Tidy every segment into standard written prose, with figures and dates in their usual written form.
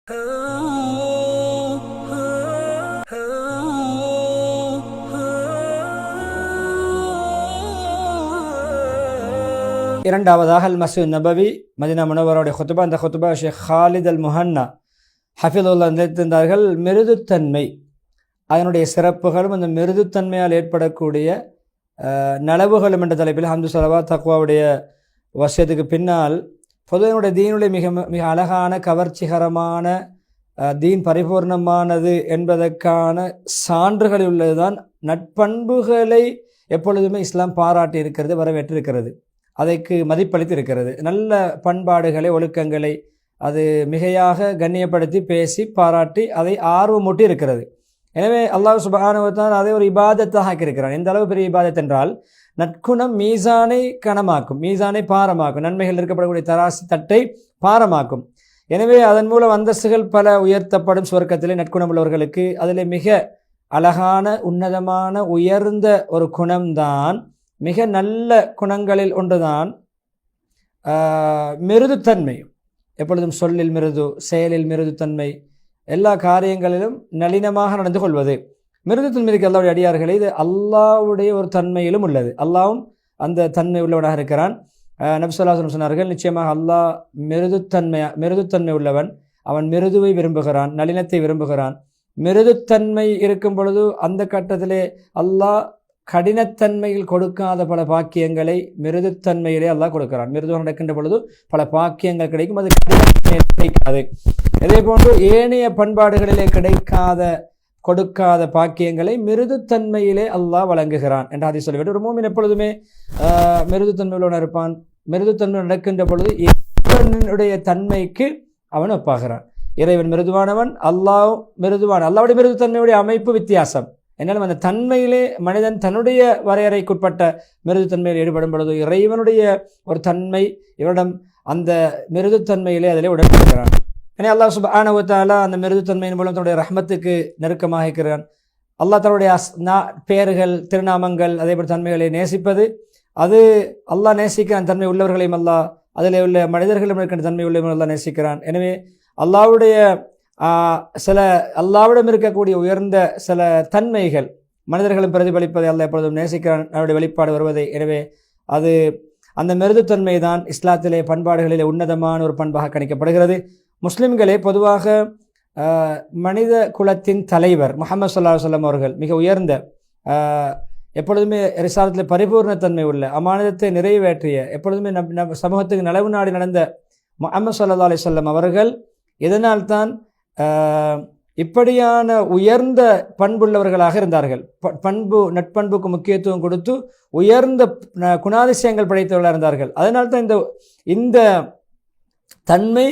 இரண்டாவதாக அல் மஸ்ஜித் நபவி மதீனா முனவரோடைய ஹுத்பா. அந்த ஹுத்பா ஷேக் ஹாலித் அல் முஹன்னா ஹஃபிதுல்லாஹ் நிலைத்திருந்தார்கள். மிருதுத்தன்மை, அதனுடைய சிறப்புகளும் அந்த மிருதுத்தன்மையால் ஏற்படக்கூடிய நலவுகளும் என்ற தலைப்பில் ஹம்து ஸலவாத் தக்வாவுடைய வசியத்துக்கு பின்னால் பொதுவனுடைய தீனுடைய மிக மிக அழகான கவர்ச்சிகரமான தீன் பரிபூர்ணமானது என்பதற்கான சான்றுகள் உள்ளதுதான் நட்பண்புகளை எப்பொழுதுமே இஸ்லாம் பாராட்டி இருக்கிறது, வரவேற்றிருக்கிறது, அதற்கு மதிப்பளித்து இருக்கிறது. நல்ல பண்பாடுகளை ஒழுக்கங்களை அது மிகையாக கண்ணியப்படுத்தி பேசி பாராட்டி அதை ஆர்வமூட்டி இருக்கிறது. எனவே அல்லாஹ் சுப்ஹானஹு வ தஆலா அதை ஒரு இபாதத்தாக ஆக்கியிருக்கிறான். எந்த அளவு பெரிய இபாதத் என்றால் நற்குணம் மீசானை கனமாக்கும், மீசானை பாரமாக்கும், நன்மைகள் இருக்கப்படக்கூடிய தராசு தட்டை பாரமாக்கும். எனவே அதன் மூலம் அந்தஸ்துகள் பல உயர்த்தப்படும் சுவர்க்கத்திலே நற்குணம் உள்ளவர்களுக்கு. அதில் மிக அழகான உன்னதமான உயர்ந்த ஒரு குணம்தான், மிக நல்ல குணங்களில் ஒன்றுதான் மிருதுத்தன்மை. எப்பொழுதும் சொல்லில் மிருது, செயலில் மிருதுத்தன்மை, எல்லா காரியங்களிலும் நளினமாக நடந்து கொள்வது. மிருதுத்தன்மைக்கு அல்லாவுடைய அடியார்களே, இது அல்லாவுடைய ஒரு தன்மையிலும் உள்ளது. அல்லாவும் அந்த தன்மை உள்ளவனாக இருக்கிறான். நபி ஸல்லல்லாஹு அலைஹி வஸல்லம் சொன்னார்கள், நிச்சயமாக அல்லாஹ் மிருதுத்தன்மை உள்ளவன், அவன் மிருதுவை விரும்புகிறான், நளினத்தை விரும்புகிறான். மிருதுத்தன்மை இருக்கும் பொழுது அந்த கட்டத்திலே அல்லாஹ் கடினத்தன்மையில் கொடுக்காத பல பாக்கியங்களை மிருதுத்தன்மையிலே அல்லாஹ் கொடுக்கிறான். மிருதுவாக நடக்கின்ற பொழுது பல பாக்கியங்கள் கிடைக்கும், அது கிடைக்காது. இதே போன்று ஏனைய பண்பாடுகளிலே கொடுக்காத பாக்கியங்களை மிருதுத்தன்மையிலே அல்லாஹ் வழங்குகிறான் என்ற ஹதீஸ் சொல்லிவிட்டு, ஒரு மூமின் எப்பொழுதுமே மிருதுத்தன்மையுடன் இருப்பான். மிருதுத்தன்மை நடக்கின்ற பொழுது இறைவனுடைய தன்மைக்கு அவன் ஒப்பாகிறான். இறைவன் மிருதுவானவன், அல்லாஹ் மிருதுவான். அல்லாவுடைய மிருதுத்தன்மையுடைய அமைப்பு வித்தியாசம். என்னாலும் அந்த தன்மையிலே மனிதன் தன்னுடைய வரையறைக்குட்பட்ட மிருதுத்தன்மையில் ஈடுபடும் பொழுது இறைவனுடைய ஒரு தன்மை இவரிடம் அந்த மிருதுத்தன்மையிலே அதிலே உடன்படுகிறான். எனவே அல்லாஹ் சுப்ஹானஹு வ தஆலா அந்த மிருதுத்தன்மையின் மூலம் தன்னுடைய ரஹ்மத்துக்கு நெருக்கமாக இருக்கிறான். அல்லாஹ் தன்னுடைய பெயர்கள், திருநாமங்கள், அதேபோல் தன்மைகளை நேசிப்பது, அது அல்லாஹ் நேசிக்கிறான். தன்மை உள்ளவர்களையும் அல்லாஹ், அதில் உள்ள மனிதர்களும் இருக்கின்ற தன்மை உள்ளவர்களும் அல்லாஹ் நேசிக்கிறான். எனவே அல்லாஹ்வுடைய அல்லாஹ்விடம் இருக்கக்கூடிய உயர்ந்த சில தன்மைகள் மனிதர்களும் பிரதிபலிப்பதை அல்லாஹ் எப்பொழுதும் நேசிக்கிறான், அவருடைய வெளிப்பாடு வருவதை. எனவே அது அந்த மிருதுத்தன்மை தான் இஸ்லாத்திலே பண்பாடுகளிலே உன்னதமான ஒரு பண்பாக கணிக்கப்படுகிறது. முஸ்லிம்களே பொதுவாக மனித குலத்தின் தலைவர் முஹம்மது ஸல்லல்லாஹு அலைஹி வஸல்லம் அவர்கள் மிக உயர்ந்த, எப்பொழுதுமே ரிசாலத்தில் பரிபூர்ணத்தன்மை உள்ள, அமானிதத்தை நிறைவேற்றிய, எப்பொழுதுமே சமூகத்துக்கு நலவு நாடி நடந்த முஹம்மது ஸல்லல்லாஹு அலைஹி வஸல்லம் அவர்கள் இதனால்தான் இப்படியான உயர்ந்த பண்புள்ளவர்களாக இருந்தார்கள். நட்பண்புக்கு முக்கியத்துவம் கொடுத்து உயர்ந்த குணாதிசயங்கள் படைத்தவர்களாக இருந்தார்கள். அதனால்தான் இந்த தன்மை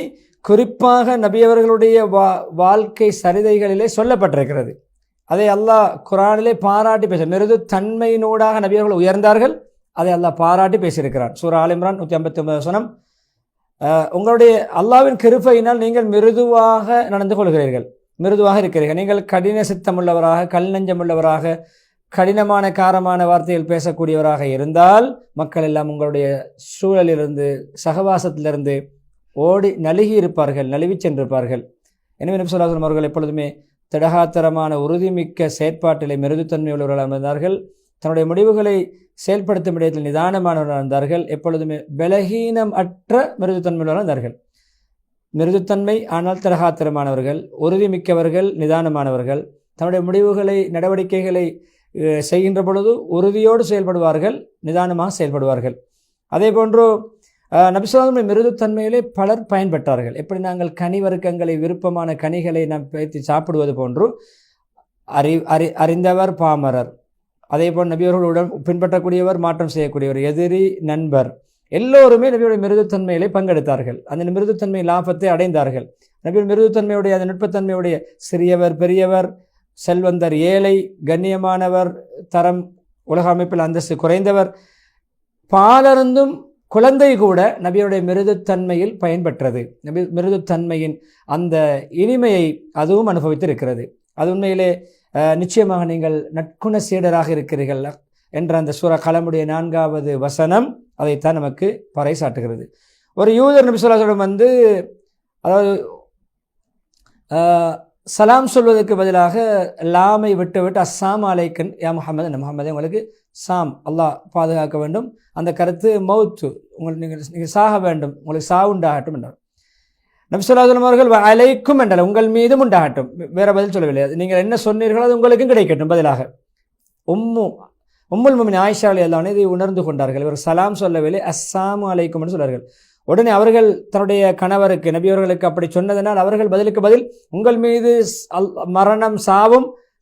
குறிப்பாக நபியவர்களுடைய வாழ்க்கை சரிதைகளிலே சொல்லப்பட்டிருக்கிறது. அதை அல்லாஹ் குர்ஆனிலே பாராட்டி பேச, மிருது தன்மையினூடாக நபியவர்கள் உயர்ந்தார்கள், அதை அல்லாஹ் பாராட்டி பேசியிருக்கிறான். சூரா ஆல் இம்ரான் 159 வசனம். உங்களுடைய அல்லாஹ்வின் கிருபையினால் நீங்கள் மிருதுவாக நடந்து கொள்கிறீர்கள், மிருதுவாக இருக்கிறீர்கள். நீங்கள் கடின சித்தமுள்ளவராக, கல் நெஞ்சமுள்ளவராக, கடினமான காரமான வார்த்தைகள் பேசக்கூடியவராக இருந்தால் மக்கள் எல்லாம் உங்களுடைய சூழலிலிருந்து, சகவாசத்திலிருந்து ஓடி நழுகி இருப்பார்கள், நழுவி சென்றிருப்பார்கள். எனவே நபி ஸல்லல்லாஹு அலைஹி வஸல்லம் அவர்கள் எப்பொழுதுமே திடகாத்திரமான உறுதிமிக்க செயற்பாட்டிலே மிருதுத்தன்மை உள்ளவர்களாக இருந்தார்கள். தன்னுடைய முடிவுகளை செயல்படுத்தும் விடயத்தில் நிதானமானவர்களாக இருந்தார்கள். எப்பொழுதுமே பலகீனம் அற்ற மிருதுத்தன்மை உள்ளவர்களாக இருந்தார்கள். மிருதுத்தன்மை ஆனால் திடகாத்திரமானவர்கள், உறுதிமிக்கவர்கள், நிதானமானவர்கள். தன்னுடைய முடிவுகளை, நடவடிக்கைகளை செய்கின்ற பொழுது உறுதியோடு செயல்படுவார்கள், நிதானமாக செயல்படுவார்கள். அதே போன்று நபி ஸல்லல்லாஹு அலைஹி வஸல்லம் மிருதுத்தன்மையிலே பலர் பயன்பெற்றார்கள். எப்படி நாங்கள் கனி வர்க்கங்களை, விருப்பமான கனிகளை நாம் பேசி சாப்பிடுவது போன்று அறிந்தவர் பாமரர், அதே போல் நபியவர்களுடன் பின்பற்றக்கூடியவர், மாற்றம் செய்யக்கூடியவர், எதிரி, நண்பர், எல்லோருமே நபியுடைய மிருதுத்தன்மையிலே பங்கெடுத்தார்கள். அந்த மிருதுத்தன்மை லாபத்தை அடைந்தார்கள். நபியுடைய மிருதுத்தன்மையுடைய, அந்த நுட்பத்தன்மையுடைய சிறியவர், பெரியவர், செல்வந்தர், ஏழை, கண்ணியமானவர், தரம், உலக அமைப்பில் அந்தஸ்து குறைந்தவர், பாலருந்தும் குழந்தை கூட நபியுடைய மிருதுத்தன்மையில் பயன்பெற்றது. நபி மிருதுத்தன்மையின் அந்த இனிமையை அதுவும் அனுபவித்திருக்கிறது. அது உண்மையிலே நிச்சயமாக நீங்கள் நற்குண சீடராக இருக்கிறீர்கள் என்ற அந்த சூரா கலமுடைய 4வது வசனம் அதைத்தான் நமக்கு பறைசாட்டுகிறது. ஒரு யூதர் நபி ஸல்லல்லாஹு அலைஹி வஸல்லம் அதாவது சலாம் சொல்வதற்கு பதிலாக லாமை விட்டு அஸ்ஸாம் அலைக்கன் யா முஹம்மது, அந்த முகமது உங்களுக்கு சாம், அல்லாஹ் பாதுகாக்க வேண்டும், அந்த கருத்து மௌத்து, நீங்கள் சாக வேண்டும், உங்களுக்கு சாவு உண்டாகட்டும் என்றார். நபி ஸல்லல்லாஹு அலைஹி வஸல்லம் அவர்கள் அலைக்கும் என்றால் உங்கள் மீதும் உண்டாகட்டும், வேற பதில் சொல்லவில்லை. நீங்கள் என்ன சொன்னீர்களோ அது உங்களுக்கும் கிடைக்கட்டும் பதிலாக. உம்முல் முஃமினீன் ஆயிஷா ரலியல்லாஹு அன்ஹா இதை உணர்ந்து கொண்டார்கள். இவர் சலாம் சொல்லவில்லை, அஸ்ஸாமு அலைக்கும் என்று சொன்னார்கள். உடனே அவர்கள் தன்னுடைய கணவருக்கு நபி அவர்களுக்கு அப்படி சொன்னதனால் அவர்கள் பதிலுக்கு பதில் உங்கள் மீது மரணம்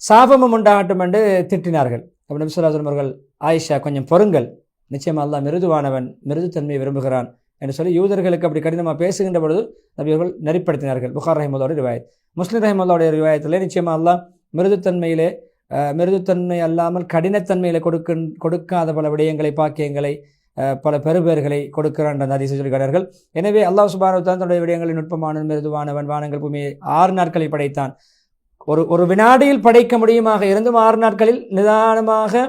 சாபமும் உண்டாகட்டும் என்று திட்டினார்கள். அப்போ நபி ஸல்லல்லாஹு அலைஹி வஸல்லம் அவர்கள் ஆயிஷா கொஞ்சம் பொறுங்கள், நிச்சயமா அல்லாஹ் மிருதுவானவன், மிருதுத்தன்மையை விரும்புகிறான் என்று சொல்லி யூதர்களுக்கு அப்படி கடினமாக பேசுகின்ற பொழுது நபி அவர்கள் நெறிப்படுத்தினார்கள். புகார் ரஹிமத்துல்லாஹுடைய ரிவாயத். முஸ்லிம் ரஹிமத்துல்லாஹுடைய ரிவாயத்திலே நிச்சயமா அல்லாஹ் மிருதுத்தன்மையிலே மிருதுத்தன்மை அல்லாமல் கடினத்தன்மையில கொடுக்காத பல விடயங்களை, பாக்கியங்களை, பல பெருபேர்களை கொடுக்கிறான் என்ற ஹதீஸை சொல்கிறார்கள். எனவே அல்லாஹ் சுப்ஹானஹு வ தஆலா தன்னுடைய விடயங்களில் நுட்பமானவன், மிருதுவானவன், வானங்கள் பூமியை 6 நாட்களில் படைத்தான். ஒரு வினாடியில் படைக்க முடியுமாக இருந்தும் 6 நாட்களில் நிதானமாக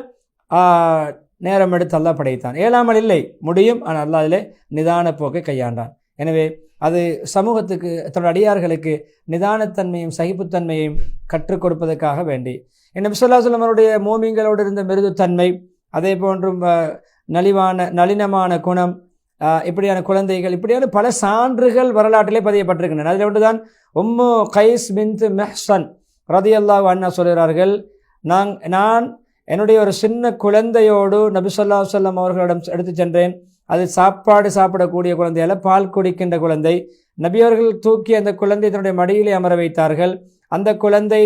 நேரம் எடுத்து அல்லாஹ் படைத்தான். 7ஆம் நாள் இல்லை, முடியும், ஆனால் அல்லாஹ் அதிலே நிதான போக்கை கையாண்டான். எனவே அது சமூகத்துக்கு, தன்னுடைய அடியார்களுக்கு நிதானத்தன்மையும் சகிப்புத்தன்மையையும் கற்றுக் கொடுப்பதற்காக வேண்டி நபி ஸல்லல்லாஹு அலைஹி வஸல்லம் அவருடைய மோமின்களோடு இருந்த மிருதுத்தன்மை, அதே போன்றும் நளினமான குணம், இப்படியான குழந்தைகள், இப்படியான பல சான்றுகள் வரலாற்றிலே பதியப்பட்டிருக்கின்றன. அதில் ஒன்றுதான் உம்மு கைஸ் பின்த் மெஹ்சன் ரலியல்லாஹு அன்ஹா சொல்கிறார்கள், நான் என்னுடைய ஒரு சின்ன குழந்தையோடு நபி ஸல்லல்லாஹு அலைஹி வஸல்லம் அவர்களிடம் எடுத்து சென்றேன். அது சாப்பிடக்கூடிய குழந்தை அல்ல, பால் குடிக்கின்ற குழந்தை. நபி அவர்கள் தூக்கி அந்த குழந்தை தன்னுடைய மடியிலே அமர வைத்தார்கள். அந்த குழந்தை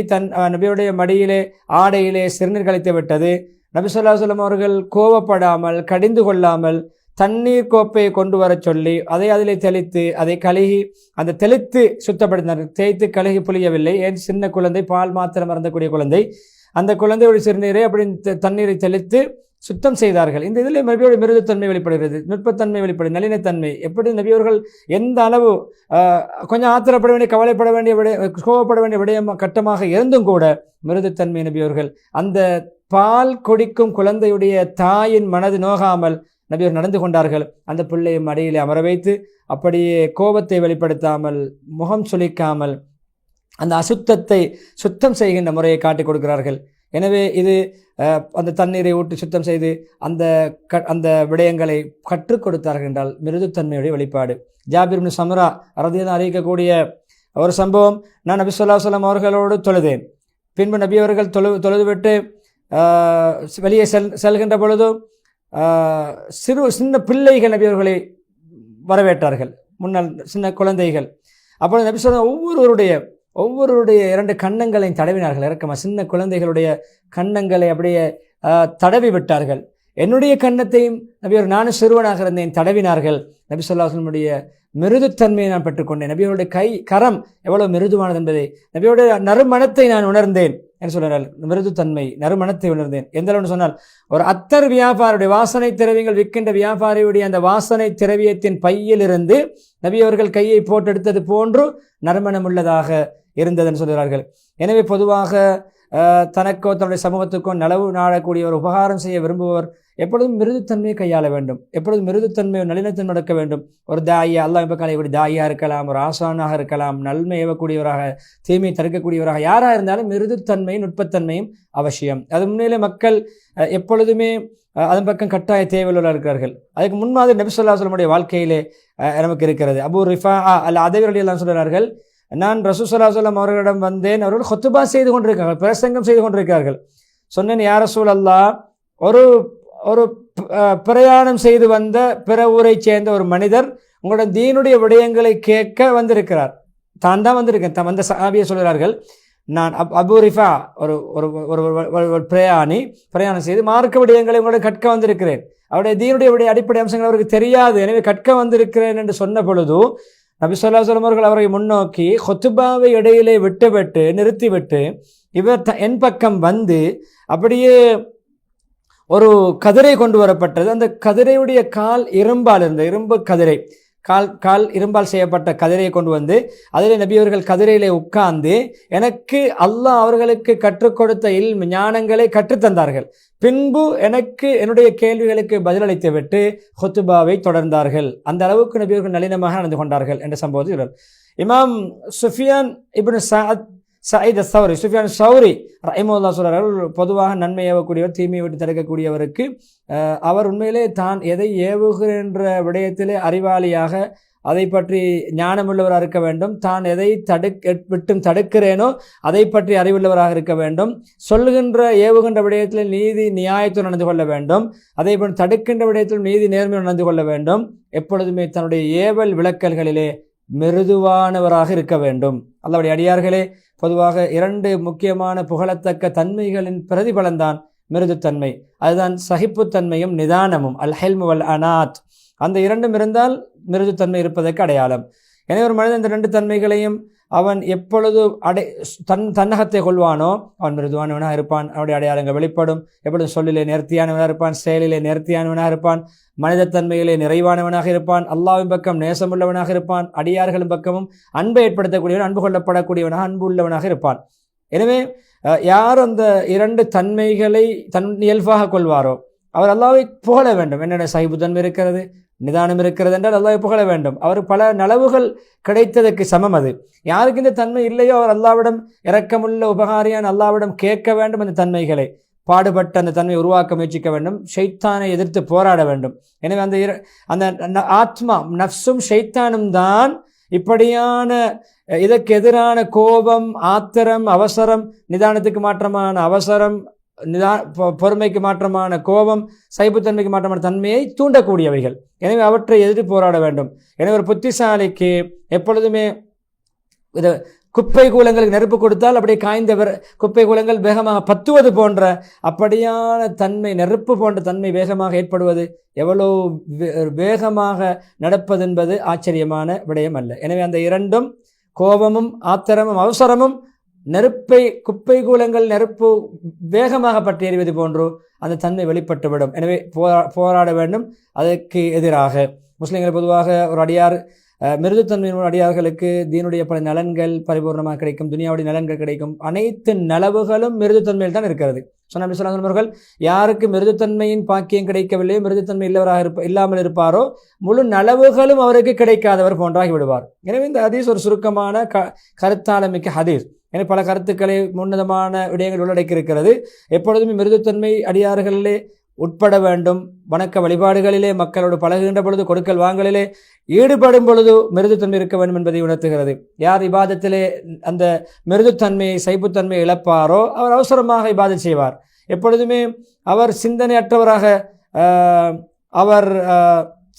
நபியுடைய மடியிலே ஆடையிலே சிறுநீர் கழித்து விட்டது. நபி ஸல்லல்லாஹு அலைஹி வஸல்லம் அவர்கள் கோபப்படாமல், கடிந்து கொள்ளாமல் தண்ணீர் கோப்பையை கொண்டு வர சொல்லி அதை அதிலே தெளித்து, அதை கழுகி, அந்த தெளித்து சுத்தப்படுத்தினார்கள். தேய்த்து கழுகி புளியவில்லை. ஏன், சின்ன குழந்தை, பால் மாத்திரம் அருந்தக்கூடிய குழந்தை. அந்த குழந்தையுடைய சிறுநீரை அப்படி தண்ணீரை தெளித்து சுத்தம் செய்தார்கள். இந்த இதில் நபியோட மிருதுத்தன்மை வெளிப்படுகிறது, நுட்பத்தன்மை வெளிப்படுது, நளினத்தன்மை. எப்படி நபியவர்கள் எந்த அளவு கொஞ்சம் ஆத்திரப்பட வேண்டிய, கவலைப்பட வேண்டிய கோபப்பட வேண்டிய விடயம் கட்டமாக இருந்தும் கூட மிருதுத்தன்மை நபியவர்கள் அந்த பால் குடிக்கும் குழந்தையுடைய தாயின் மனது நோகாமல் நபியவர் நடந்து கொண்டார்கள். அந்த பிள்ளையை மடியிலே அமர வைத்து அப்படியே கோபத்தை வெளிப்படுத்தாமல், முகம் சுளிக்காமல் அந்த அசுத்தத்தை சுத்தம் செய்கின்ற முறையை காட்டிக் கொடுக்கிறார்கள். எனவே இது அந்த தண்ணீரை ஊற்றி சுத்தம் செய்து அந்த விடயங்களை கற்றுக் கொடுத்தார்கள் என்றால் மிருதுத்தன்மையுடைய வெளிப்பாடு. ஜாபிர் இப்னு சம்ரா ரலியல்லாஹு அறிவிக்கக்கூடிய ஒரு சம்பவம், நான் நபி ஸல்லல்லாஹு அலைஹி வஸல்லம் அவர்களோடு தொழுதேன். பின்பு நபி அவர்கள் தொழுதுவிட்டு வெளியே செல்கின்ற பொழுது சின்ன பிள்ளைகள் நபி அவர்களை வரவேற்றார்கள், முன்னால் சின்ன குழந்தைகள். அப்பொழுது நபி ஸல்லல்லாஹு ஒவ்வொருடைய 2 கன்னங்களையும் தடவினார்கள். இறக்கமா சின்ன குழந்தைகளுடைய கன்னங்களை அப்படியே தடவி விட்டார்கள். என்னுடைய கன்னத்தையும் நபியவர், நானும் சிறுவனாக இருந்தேன், தடவினார்கள். நபி ஸல்லல்லாஹு அலைஹி வஸல்லம் மிருதுத்தன்மையை நான் பெற்றுக்கொண்டேன். நபியோருடைய கரம் எவ்வளவு மிருதுவானது என்பதை, நபியோடைய நறுமணத்தை நான் உணர்ந்தேன் என்று சொல்கிறார். மிருதுத்தன்மை, நறுமணத்தை உணர்ந்தேன். எந்த அளவுன்னு சொன்னால், ஒரு அத்தர் வியாபாரியுடைய வாசனை திரவியங்கள் விற்கின்ற வியாபாரியுடைய அந்த வாசனை திரவியத்தின் பையிலிருந்து நபியவர்கள் கையை போட்டெடுத்தது போன்று நறுமணம் உள்ளதாக இருந்ததுன்னு சொல்கிறார்கள். எனவே பொதுவாக தனக்கோ தன்னுடைய சமூகத்துக்கோ நலவு நாடக்கூடிய ஒரு உபகாரம் செய்ய விரும்புபவர் எப்பொழுதும் மிருதுத்தன்மையை கையாள வேண்டும், எப்பொழுதும் மிருதுத்தன்மை, நளினத்தன்மை நடக்க வேண்டும். ஒரு தாயா, அல்லாஹ் இப்படி தாயாக இருக்கலாம், ஒரு ஆசானாக இருக்கலாம், நன்மை ஏவக்கூடியவராக, தீமையை தடுக்கக்கூடியவராக, யாராக இருந்தாலும் மிருதுத்தன்மையும் நுட்பத்தன்மையும் அவசியம். அது முன்னிலே மக்கள் எப்பொழுதுமே அதன் பக்கம் கட்டாய தேவையுள்ள இருக்கிறார்கள். அதுக்கு முன்மாதிரி நபி ஸல்லல்லாஹு அலைஹி வஸல்லம் வாழ்க்கையிலே நமக்கு இருக்கிறது. அபூ ரிஃபா அல்-அதவி ரலியல்லாஹு அன்ஹு சொல்கிறார்கள், நான் ரசூல் ஸல்லல்லாஹு அலைஹி வஸல்லம் அவர்களிடம் வந்தேன். அவர்கள் ஹுத்பா செய்து கொண்டிருக்கிறார்கள், பிரசங்கம் செய்து கொண்டிருக்கிறார்கள். சொன்னேன், யா ரசூலல்லாஹ், ஒரு பிரயாணம் செய்து வந்த பிற ஊரை சேர்ந்த ஒரு மனிதர் உங்களோட தீனுடைய விடயங்களை கேட்க வந்திருக்கிறார். தான் வந்திருக்கேன். வந்த சஹாபியை சொல்கிறார்கள், நான் அபூ ரிஃபா ஒரு பிரயாணம் செய்து மார்க்க விடயங்களை உங்களோட கற்க வந்திருக்கிறேன். அவருடைய தீனுடைய அடிப்படை அம்சங்கள் அவருக்கு தெரியாது, எனவே கற்க வந்திருக்கிறேன் என்று சொன்ன பொழுது நபி ஸல்லல்லாஹு அலைஹி வஸல்லம் அவர்கள் அவரை முன்னோக்கி ஹுத்பாவை இடையிலே நிறுத்திவிட்டு இவர் என் பக்கம் வந்து அப்படியே ஒரு கதிரை கொண்டு வரப்பட்டது. அந்த கதிரையுடைய கால் இரும்பால் இருந்த இரும்பு கதிரை, கால் இரும்பால் செய்யப்பட்ட கதிரையை கொண்டு வந்து அதிலே நபி அவர்கள் கதிரையிலே உட்கார்ந்து எனக்கு அல்லாஹ் அவர்களுக்கு கற்றுக் கொடுத்த ஞானங்களை கற்றுத்தந்தார்கள். பின்பு எனக்கு என்னுடைய கேள்விகளுக்கு பதிலளித்து விட்டு ஹுத்பாவை தொடர்ந்தார்கள். அந்த அளவுக்கு நபி அவர்கள் நளினமாக நடந்து கொண்டார்கள் என்ற சம்பவத்தில். இமாம் சுஃபியான் இப்னு சயீத் அஸ்-ஸௌரி, சுஃபியான் ஸௌரி ரஹிமஹுல்லாஹ் சொல்றார்கள், பொதுவாக நன்மை ஏவக்கூடியவர் தீமையை விட்டு தடுக்கக்கூடியவருக்கு அவர் உண்மையிலே தான் எதை ஏவுகின்ற விடயத்திலே அறிவாளியாக அதை பற்றி ஞானமுள்ளவராக இருக்க வேண்டும். தான் எதை விட்டும் தடுக்கிறேனோ அதை பற்றி அறிவுள்ளவராக இருக்க வேண்டும். சொல்லுகின்ற ஏவுகின்ற விடயத்தில் நீதி நியாயத்துடன் நடந்து கொள்ள வேண்டும். அதே போல் தடுக்கின்ற விடயத்தில் நீதி நேர்மையுடன் நடந்து கொள்ள வேண்டும். எப்பொழுதுமே தன்னுடைய ஏவல் விளக்கல்களிலே மிருதுவானவராக இருக்க வேண்டும். அல்லாஹ்வுடைய அடியார்களே, பொதுவாக 2 முக்கியமான புகழத்தக்க தன்மைகளின் பிரதிபலன்தான் மிருதுத்தன்மை. அதுதான் சகிப்புத்தன்மையும் நிதானமும், அல் ஹில்ம் வல் அனாத். அந்த 2ம் இருந்தால் மிருதுத்தன்மை இருப்பதற்கு அடையாளம். எனவே ஒரு மனிதன் இந்த 2 தன்மைகளையும் அவன் எப்பொழுது தன்னகத்தை கொள்வானோ அவன் மிருதுவானவனாக இருப்பான். அவனுடைய அடையாளங்கள் வெளிப்படும். எப்பொழுதும் சொல்லிலே நேர்த்தியானவனாக இருப்பான், செயலிலே நேர்த்தியானவனாக இருப்பான், மனிதத்தன்மையிலே நிறைவானவனாக இருப்பான், அல்லாஹ்வின் பக்கம் நேசமுள்ளவனாக இருப்பான், அடியார்களின் பக்கமும் அன்பை ஏற்படுத்தக்கூடியவன், அன்பு கொள்ளப்படக்கூடியவனாக, அன்பு உள்ளவனாக இருப்பான். எனவே யார் அந்த 2 தன்மைகளை தன் இயல்பாக கொள்வாரோ அவர் அல்லாஹ்வை புகழ வேண்டும். என்னென்ன சகிப்புத்தன்மை இருக்கிறது, நிதானம் இருக்கிறது என்றால் அல்லாஹ்வை புகழ வேண்டும். அவர் பல நலவுகள் கிடைத்ததற்கு சமம். அது யாருக்கு இந்த தன்மை இல்லையோ அவர் அல்லாஹ்விடம் இரக்கமுள்ள உபகாரியான் அல்லாஹ்விடம் கேட்க வேண்டும். அந்த தன்மைகளை பாடுபட்டு அந்த தன்மையை உருவாக்க முயற்சிக்க வேண்டும். ஷைத்தானை எதிர்த்து போராட வேண்டும். எனவே அந்த ஆத்மா நஃப்ஸும் ஷைத்தானும் தான் இப்படியான இதற்கு எதிரான கோபம், ஆத்திரம், அவசரம், நிதானத்துக்கு மாற்றமான அவசரம், பொறுமைக்கு மாற்றமான கோபம், சகிப்புத்தன்மைக்கு மாற்றமான தன்மையை தூண்டக்கூடியவைகள். எனவே அவற்றை எதிர்த்து போராட வேண்டும். எனவே ஒரு புத்திசாலிக்கு எப்பொழுதுமே இது குப்பை கூலங்களுக்கு நெருப்பு கொடுத்தால் அப்படியே காய்ந்த குப்பை கூலங்கள் வேகமாக பத்துவது போன்ற அப்படியான தன்மை, நெருப்பு போன்ற தன்மை வேகமாக ஏற்படுவது, எவ்வளோ வேகமாக நடப்பது என்பது ஆச்சரியமான விடயம் அல்ல. எனவே அந்த 2ம், கோபமும் ஆத்திரமும் அவசரமும், நெருப்பை குப்பை கூலங்கள் நெருப்பு வேகமாக பற்றி எறிவது போன்று அந்த தன்மை வெளிப்பட்டுவிடும். எனவே போராட வேண்டும் அதற்கு எதிராக. முஸ்லிம்கள் பொதுவாக ஒரு அடியார் மிருதுத்தன்மையின் அடியார்களுக்கு தீனுடைய பல நலன்கள் பரிபூர்ணமாக கிடைக்கும், துனியாவுடைய நலன்கள் கிடைக்கும். அனைத்து நலவுகளும் மிருதுத்தன்மையில் தான் இருக்கிறது. சொன்ன அவர்கள் யாருக்கு மிருதுத்தன்மையின் பாக்கியம் கிடைக்கவில்லையோ, மிருதுத்தன்மை இல்லாமல் இருப்பாரோ, முழு நலவுகளும் அவருக்கு கிடைக்காதவர் போன்றாகி விடுவார். எனவே இந்த ஹதீஸ் ஒரு சுருக்கமான கருத்தாளமிக்க ஹதீஸ். எனவே பல கருத்துக்களை உன்னதமான விடயங்கள் உள்ளடக்கி இருக்கிறது. எப்பொழுதுமே மிருதுத்தன்மை அடியார்களிலே உட்பட வேண்டும். வணக்க வழிபாடுகளிலே மக்களோடு பழகுகின்ற பொழுது, கொடுக்கல் வாங்கலிலே ஈடுபடும் பொழுது மிருதுத்தன்மை இருக்க வேண்டும் என்பதை உணர்த்துகிறது. யார் இபாதத்திலே அந்த மிருதுத்தன்மையை, சகிப்புத்தன்மையை இழப்பாரோ அவர் அவசரமாக இபாதத் செய்வார். எப்பொழுதுமே அவர் சிந்தனையற்றவராக, அவர்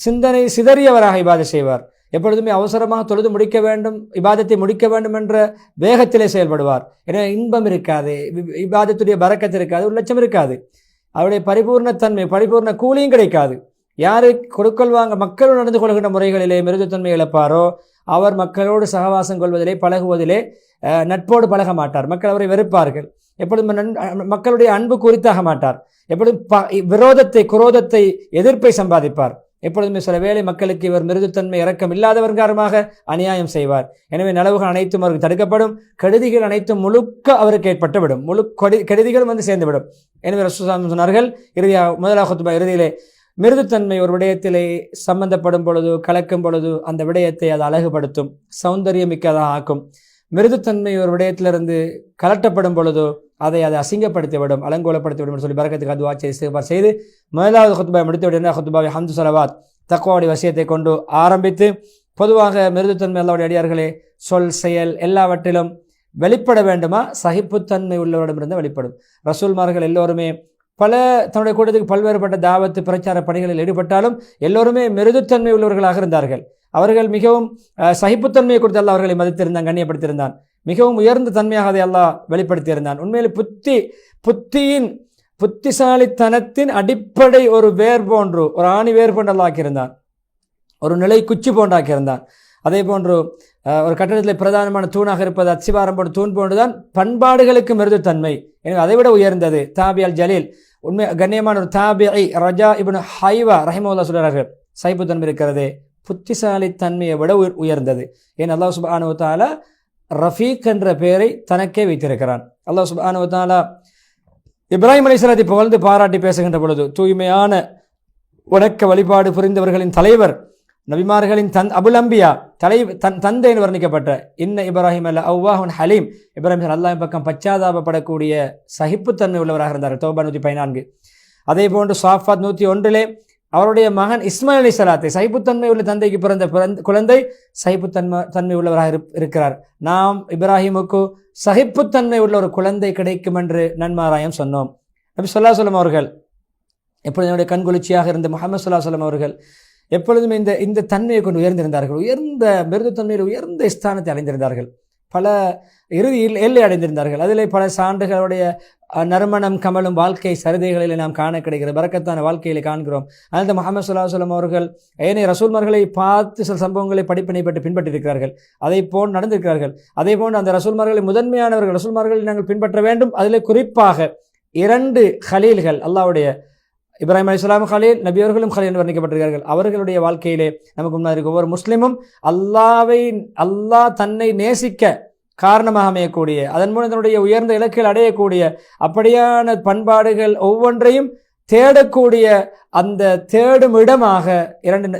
சிந்தனை சிதறியவராக இபாதத் செய்வார். எப்பொழுதுமே அவசரமாக தொழுது முடிக்க வேண்டும், இபாதத்தை முடிக்க வேண்டும் என்ற வேகத்திலே செயல்படுவார். எனவே இன்பம் இருக்காது, இபாதத்துடைய பரக்கத்து இருக்காது, உள்ளட்சம் இருக்காது, அவருடைய பரிபூர்ணத்தன்மை, பரிபூர்ண கூலியும் கிடைக்காது. யாரு கொடுக்கல் வாங்க மக்களோடு நடந்து கொள்கின்ற முறைகளிலே மிருதுத்தன்மை இழப்பாரோ அவர் மக்களோடு சகவாசம் கொள்வதிலே, பழகுவதிலே நட்போடு பழக மாட்டார். மக்கள் அவரை வெறுப்பார்கள். எப்பொழுதும் மக்களுடைய அன்பு குறித்தாக மாட்டார். எப்பொழுதும் விரோதத்தை, குரோதத்தை, எதிர்ப்பை சம்பாதிப்பார். எப்பொழுதுமே சில வேளை மக்களுக்கு இவர் மிருதுத்தன்மை இரக்கம் இல்லாதவர் காரணமாக அநியாயம் செய்வார். எனவே நலவுகள் அனைத்தும் அவருக்கு தடுக்கப்படும், கெடுதிகள் அனைத்தும் முழுக்க அவருக்கு ஏற்பட்டுவிடும், முழு கெடுதிகளும் வந்து சேர்ந்துவிடும். எனவே ரசூலுல்லாஹ் சொன்னார்கள், முதலாவது குத்பா இறுதியிலே, மிருதுத்தன்மை ஒரு விடயத்திலே சம்பந்தப்படும் பொழுது, கலக்கும் பொழுது அந்த விடயத்தை அது அழகுபடுத்தும், சௌந்தரியமிக்கதாக ஆக்கும். மிருதுத்தன்மை ஒரு விடயத்திலிருந்து கலட்டப்படும் பொழுது அதை அசிங்கப்படுத்திவிடும், அலங்கோலப்படுத்திவிடும் என்று சொல்லி பரக்கத்துக்கு துஆ செய்து முதலாவது குத்பா முடித்துவிட குத்பாவை ஹம்து ஸலவாத் தக்வாவுடைய வசியத்தை கொண்டு ஆரம்பித்து, பொதுவாக மிருதுத்தன்மை அல்லாஹ்வுடைய அடியார்களே சொல் செயல் எல்லாவற்றிலும் வெளிப்பட வேண்டுமா? சகிப்புத்தன்மை உள்ளவரிடமிருந்து வெளிப்படும். ரசூல்மார்கள் எல்லோருமே தன்னுடைய கூட்டத்துக்கு பல்வேறுபட்ட தாவத்து பிரச்சார பணிகளில் ஈடுபட்டாலும் எல்லோருமே மிருதுத்தன்மை உள்ளவர்களாக இருந்தார்கள். அவர்கள் மிகவும் சகிப்புத்தன்மையை கொடுத்து அல்லாஹ் அவர்களை மதித்திருந்தான், கண்ணியப்படுத்தியிருந்தான். மிகவும் உயர்ந்த தன்மையாக அதை அல்லாஹ் வெளிப்படுத்தியிருந்தான். உண்மையில் புத்திசாலித்தனத்தின் அடிப்படை ஒரு வேர் போன்று, ஒரு ஆணி வேர் போன்று அல்லாஹ் ஆக்கியிருந்தான், ஒரு நிலை குச்சி போன்றாக்கியிருந்தான். அதே போன்று ஒரு கட்டடத்தில் பிரதானமான தூணாக இருப்பது அச்சிவாரம் போன்ற தூண் போன்றுதான் பண்பாடுகளுக்கு மிருதுத்தன்மை. எனவே அதைவிட உயர்ந்தது தாபி அல் ஜலீல், உண்மை கண்ணியமான ஒரு தாபிஇ ரஜா இப்னு ஹைவா ரஹிமஹுல்லாஹ் சொல்கிறார்கள், சகிப்புத்தன்மை இருக்கிறது புத்திசாலித்தன்மையை விட உயர்ந்தது. ஏன் அல்லாஹ் சுப்ஹானஹு வ தஆலா ரஃபீக் என்ற பெயரை தனக்கே வைத்திருக்கிறான். அல்லாஹ் சுப்ஹானஹு வ தஆலா இப்ராஹிம் அலைஹிஸ்ஸலாத்தை புகழ்ந்து பாராட்டி பேசுகின்ற பொழுது, தூய்மையான வணக்க வழிபாடு புரிந்தவர்களின் தலைவர் நபிமார்களின் அபுல் அம்பியா தந்தைன்னு வர்ணிக்கப்பட்ட இன்ன இப்ராஹிம் அல்ல அவ்வாஹுன் ஹலீம், இப்ராஹிம் அல்லாஹ்வின் பக்கம் பச்சாதாபப்படக்கூடிய சகிப்புத்தன்மை உள்ளவராக இருந்தார். தௌபா 114. அதே போன்று சாஃபாத் 101 அவருடைய மகன் இஸ்மாயில் அலைஹிஸ்ஸலாத்தை சகிப்புத்தன்மை உள்ள தந்தைக்கு பிறந்த குழந்தை சகிப்புத்தன்மை உள்ளவராக இருக்கிறார். நாம் இப்ராஹிமுக்கு சகிப்புத்தன்மை உள்ள ஒரு குழந்தை கிடைக்கும் என்று நன்மாராயம் சொன்னோம். நபி ஸல்லல்லாஹு அலைஹி வஸல்லம் அவர்கள் எப்பொழுதும் என்னுடைய கண்குளிர்ச்சியாக இருந்த முஹம்மது ஸல்லல்லாஹு அலைஹி வஸல்லம் அவர்கள் எப்பொழுதும் இந்த தன்மையை கொண்டு உயர்ந்திருந்தார்கள். உயர்ந்த மிருதுத்தன்மையில் உயர்ந்த ஸ்தானத்தை அடைந்திருந்தார்கள். பல இறுதியில் எல்லை அடைந்திருந்தார்கள். அதிலே பல சான்றுகளுடைய நறுமணம் கமலும் வாழ்க்கை சரிதைகளில் நாம் காண கிடைக்கிறது. பரக்கத்தான வாழ்க்கையில் காண்கிறோம். அதனால் முஹம்மது ஸல்லல்லாஹு அலைஹி வஸல்லம் அவர்கள் ஏனைய ரசூல்மார்களை பார்த்து சில சம்பவங்களை படிப்பினை பெற்று பின்பற்றியிருக்கிறார்கள். அதை போன்று நடந்திருக்கிறார்கள். அதே போன்று அந்த ரசூல்மார்களை முதன்மையானவர்கள் ரசூல்மார்களை நாங்கள் பின்பற்ற வேண்டும். அதில் குறிப்பாக 2 ஹலீல்கள் அல்லாஹ்வுடைய இப்ராஹிம் அலைஹிஸ்ஸலாம் ஹலீல், நபி அவர்களும் ஹலீல் என்று வர்ணிக்கப்பட்டிருக்கிறார்கள். அவர்களுடைய வாழ்க்கையிலே நமக்கு முன்னாடி ஒவ்வொரு முஸ்லிமும் அல்லாஹ் தன்னை நேசிக்க காரணமாக அமையக்கூடிய, அதன் மூலம் தன்னுடைய உயர்ந்த இலக்கில் அடையக்கூடிய அப்படியான பண்பாடுகள் ஒவ்வொன்றையும் தேடக்கூடிய அந்த தேடும் இடமாக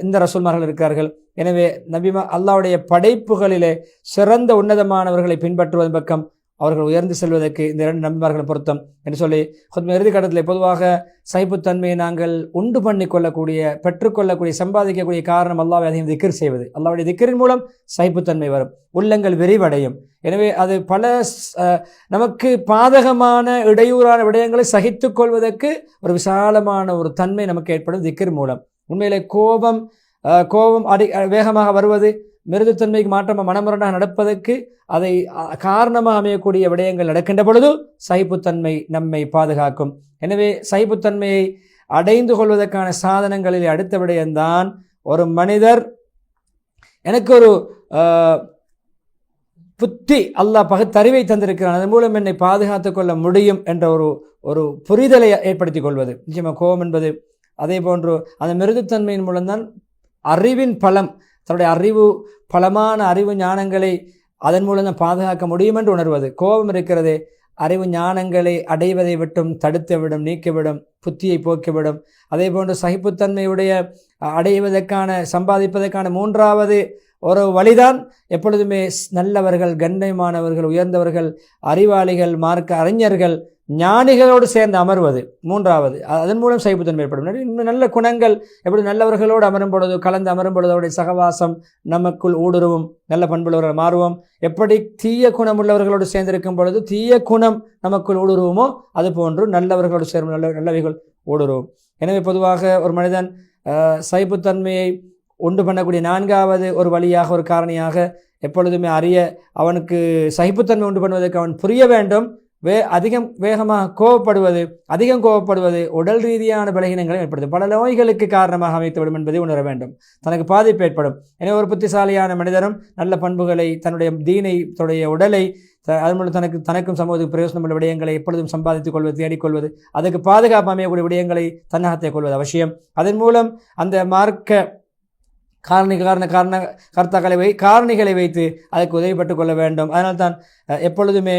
இந்த ரசூல்மார்கள் இருக்கிறார்கள். எனவே அல்லாஹ்வுடைய படைப்புகளிலே சிறந்த உன்னதமானவர்களை பின்பற்றுவதன் பக்கம் அவர்கள் உயர்ந்து செல்வதற்கு இந்த 2 நபிமார்களும் பொருத்தம் என்று சொல்லி இறுதி கட்டத்தில் பொதுவாக சகிப்புத்தன்மையை நாங்கள் உண்டு பண்ணி கொள்ளக்கூடிய, பெற்றுக்கொள்ளக்கூடிய, சம்பாதிக்கக்கூடிய காரணம் அல்லாஹ்வை அதிகம் திக்ர் செய்வது. அல்லாஹ்வுடைய திக்ரின் மூலம் சகிப்புத்தன்மை வரும், உள்ளங்கள் விரிவடையும். எனவே அது பல நமக்கு பாதகமான இடையூறான விடயங்களை சகித்துக் கொள்வதற்கு ஒரு விசாலமான ஒரு தன்மை நமக்கு ஏற்படும் திக்ர் மூலம். உண்மையிலே கோபம் வேகமாக வருவது, மிருதுத்தன்மைக்கு மாற்றமாக மனமுரண்டாக நடப்பதற்கு அதை காரணமாக அமையக்கூடிய விடயங்கள் நடக்கின்ற பொழுது சகிப்புத்தன்மை நம்மை பாதுகாக்கும். எனவே சகிப்புத்தன்மையை அடைந்து கொள்வதற்கான சாதனங்களில் அடுத்த விடயம்தான் ஒரு மனிதர் எனக்கு ஒரு புத்தி அல்லாஹ் பகுத்தறிவை தந்திருக்கிறான், அதன் மூலம் என்னை பாதுகாத்துக் கொள்ள முடியும் என்ற ஒரு புரிதலை ஏற்படுத்திக் கொள்வது. நிச்சயமாக கோபம் என்பது அதே போன்று அந்த மிருதுத்தன்மையின் மூலம்தான் அறிவின் பலம், தன்னுடைய பலமான அறிவு ஞானங்களை அதன் மூலம் தான் பாதுகாக்க முடியும் என்று உணர்வது. கோபம் இருக்கிறதே அறிவு ஞானங்களை அடைவதை விட்டும் தடுத்துவிடும், நீக்கிவிடும், புத்தியை போக்கிவிடும். அதே போன்று சகிப்புத்தன்மையுடைய சம்பாதிப்பதற்கான 3வது ஒரு வழிதான் எப்பொழுதுமே நல்லவர்கள், கண்ணியமானவர்கள், உயர்ந்தவர்கள், அறிவாளிகள், மார்க்க அறிஞர்கள், ஞானிகளோடு சேர்ந்து அமர்வது 3வது. அதன் மூலம் சகிப்புத்தன்மை ஏற்படும். இன்னும் நல்ல குணங்கள் எப்படி நல்லவர்களோடு அமரும் பொழுது, கலந்து அமரும் பொழுது அவருடைய சகவாசம் நமக்குள் ஊடுருவும், நல்ல பண்புள்ளவர்கள் மாறுவோம். எப்படி தீய குணம் உள்ளவர்களோடு சேர்ந்திருக்கும் பொழுது தீய குணம் நமக்குள் ஊடுருவோமோ அதுபோன்று நல்லவர்களோடு சேரும் நல்லவைகள் ஊடுருவும். எனவே பொதுவாக ஒரு மனிதன் சகிப்புத்தன்மையை உண்டு பண்ணக்கூடிய 4வது ஒரு வழியாக, ஒரு காரணியாக எப்பொழுதுமே அவனுக்கு சகிப்புத்தன்மை உண்டு பண்ணுவதற்கு அவன் புரிய வேண்டும். அதிகம் கோபப்படுவது உடல் ரீதியான பலகீனங்களை ஏற்படுத்தும், பல நோய்களுக்கு காரணமாக அமைத்துவிடும் என்பதை உணர வேண்டும். தனக்கு பாதிப்பு ஏற்படும். எனவே ஒரு புத்திசாலியான மனிதரும் நல்ல பண்புகளை, தன்னுடைய தீனை, தன்னுடைய உடலை, அதன் மூலம் தனக்கும் சமூகத்துக்கு பிரயோசனம் உள்ள விடயங்களை எப்பொழுதும் சம்பாதித்துக் கொள்வது, தேடிக்கொள்வது, அதுக்கு பாதுகாப்பு அமையக்கூடிய விடயங்களை தன்னகத்தை கொள்வது அவசியம். அதன் மூலம் அந்த மார்க்க காரணிகளை வைத்து அதற்கு உதவிப்பட்டுக் கொள்ள வேண்டும். அதனால்தான் எப்பொழுதுமே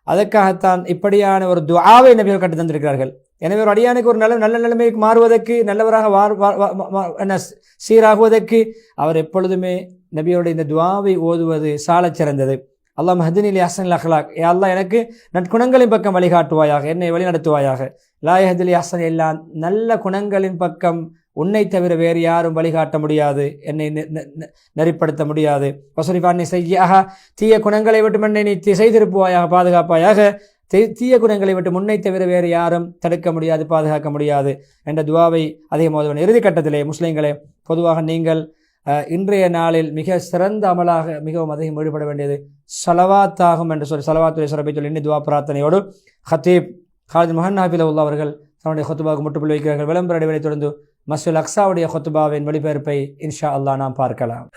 அதற்காகத்தான் இப்படியான ஒரு துஆவை நபிகள் கற்று தந்திருக்கிறார்கள். எனவே ஒரு அடியானுக்கு ஒரு நல்ல நிலைமைக்கு மாறுவதற்கு, நல்லவராக சீராகுவதற்கு அவர் எப்பொழுதுமே நபியோட இந்த துஆவை ஓதுவது சாலச் சிறந்தது. அல்லாஹ் ஹதினி லி அஹ்ஸனில் அக்லாக், யா அல்லாஹ் எனக்கு நற்குணங்களின் பக்கம் வழிகாட்டுவாயாக, என்னை வழிநடத்துவாயாக. லா யஹ்தி லி அஹ்ஸன் இல்லா, நல்ல குணங்களின் பக்கம் உன்னை தவிர வேறு யாரும் வழிகாட்ட முடியாது, என்னை நெறிப்படுத்த முடியாது. வசரிஃபானி செய்யாக, தீய குணங்களை விட்டு என்னை நீ திசை திருப்புவாயாக, பாதுகாப்பாயாக. தீய குணங்களை விட்டு முன்னை தவிர வேறு யாரும் தடுக்க முடியாது, பாதுகாக்க முடியாது என்ற துவாவை அதிகமாக இறுதி கட்டத்திலே முஸ்லிம்களே பொதுவாக நீங்கள் இன்றைய நாளில் மிக சிறந்த அமலாக மிகவும் அதிகம் ஈடுபட வேண்டியது ஸலவாத்தாகும் என்று சொல்லி ஸலவாத்துடைய சிறப்பை சொல்லி இன்னி துவா பிரார்த்தனையோடு ஹத்தீப் காலித் முஹன் ஹாஃபிலஹுல்லாஹ் அவர்கள் தன்னுடைய ஹுத்பாவுக்கு முற்றுப்புள்ளி வைக்கிறார்கள். விளம்பர இடைவெளி தொடர்ந்து மஸ்ஜிதுல் அக்ஸாவுடைய ஹுத்பாவின் ஒளிபரப்பை இன்ஷா அல்லாஹ் நாம் பார்க்கலாம்.